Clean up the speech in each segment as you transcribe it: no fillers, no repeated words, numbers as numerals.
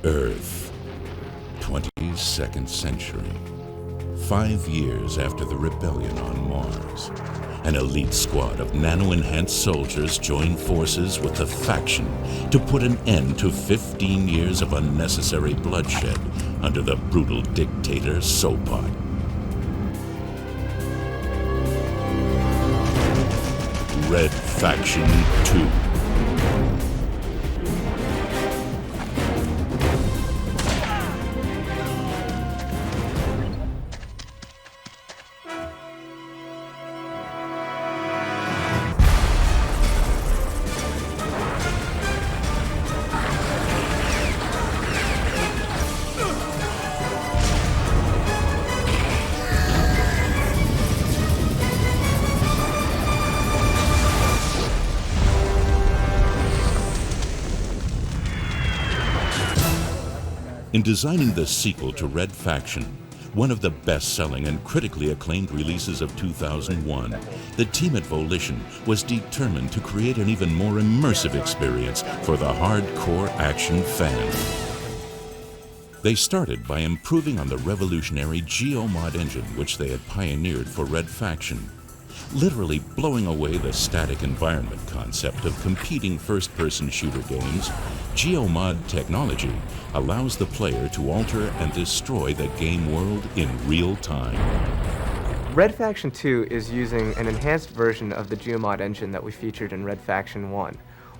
Earth, 22nd century. 5 years after the rebellion on Mars, an elite squad of nano-enhanced soldiers join forces with the faction to put an end to 15 years of unnecessary bloodshed under the brutal dictator Sopot. Red Faction 2. In designing the sequel to Red Faction, one of the best-selling and critically acclaimed releases of 2001, the team at Volition was determined to create an even more immersive experience for the hardcore action fan. They started by improving on the revolutionary Geomod engine which they had pioneered for Red Faction, literally blowing away the static environment concept of competing first-person shooter games. Geomod technology allows the player to alter and destroy the game world in real time. Red Faction 2 is using an enhanced version of the Geomod engine that we featured in Red Faction 1.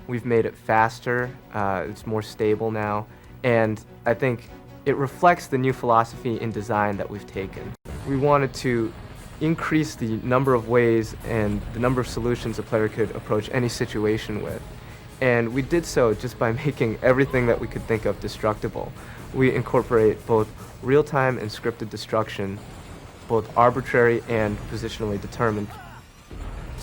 We've made it faster, it's more stable now, and I think it reflects the new philosophy in design that we've taken. We wanted to increase the number of ways and the number of solutions a player could approach any situation with. And we did so just by making everything that we could think of destructible. We incorporate both real-time and scripted destruction, both arbitrary and positionally determined,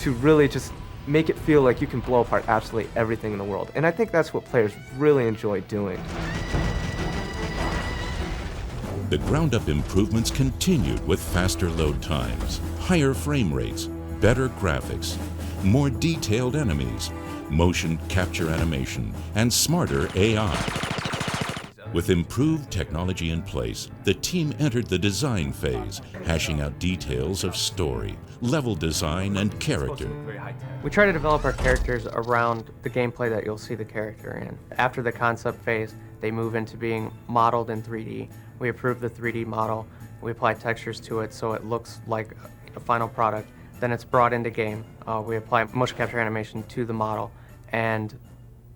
to really just make it feel like you can blow apart absolutely everything in the world. And I think that's what players really enjoy doing. The ground-up improvements continued with faster load times, higher frame rates, better graphics, more detailed enemies, motion capture animation, and smarter AI. With improved technology in place, the team entered the design phase, hashing out details of story, level design, and character. We try to develop our characters around the gameplay that you'll see the character in. After the concept phase, they move into being modeled in 3D. We approve the 3D model, we apply textures to it so it looks like a final product. Then it's brought into game. We apply motion capture animation to the model, and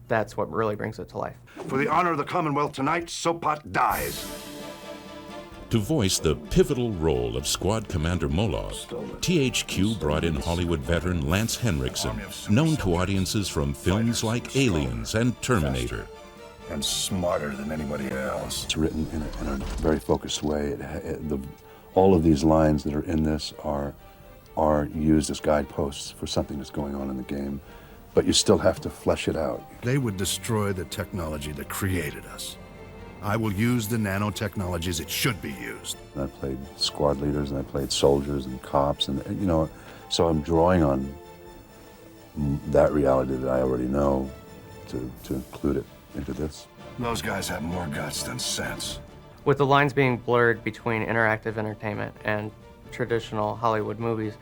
that's what really brings it to life. For the honor of the Commonwealth tonight, Sopot dies. To voice the pivotal role of Squad Commander Molov, THQ brought in Hollywood veteran Lance Henriksen, known to audiences from films like Aliens and Terminator. And smarter than anybody else. It's written in a very focused way. All of these lines that are in this are used as guideposts for something that's going on in the game, but you still have to flesh it out. They would destroy the technology that created us. I will use the nanotechnologies it should be used. And I played squad leaders, and I played soldiers and cops, and you know, so I'm drawing on that reality that I already know to include it into this. Those guys have more guts than sense. With the lines being blurred between interactive entertainment and traditional Hollywood movies,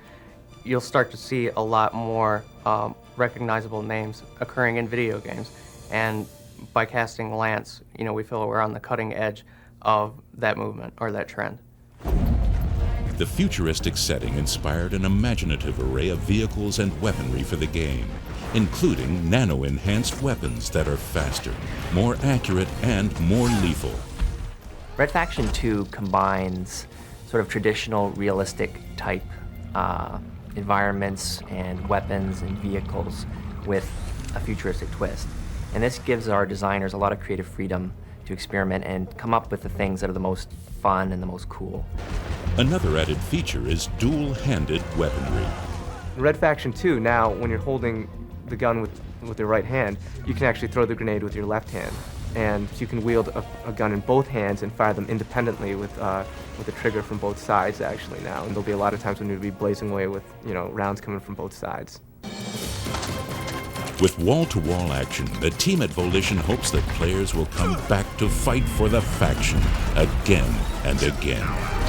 you'll start to see a lot more recognizable names occurring in video games. And by casting Lance, you know, we feel we're on the cutting edge of that movement or that trend. The futuristic setting inspired an imaginative array of vehicles and weaponry for the game, including nano-enhanced weapons that are faster, more accurate, and more lethal. Red Faction 2 combines sort of traditional realistic type environments and weapons and vehicles with a futuristic twist. And this gives our designers a lot of creative freedom to experiment and come up with the things that are the most fun and the most cool. Another added feature is dual-handed weaponry. In Red Faction 2, now when you're holding the gun with your right hand, you can actually throw the grenade with your left hand. And you can wield a gun in both hands and fire them independently with a trigger from both sides actually now. And there'll be a lot of times when you'll be blazing away with, you know, rounds coming from both sides. With wall-to-wall action, the team at Volition hopes that players will come back to fight for the faction again and again.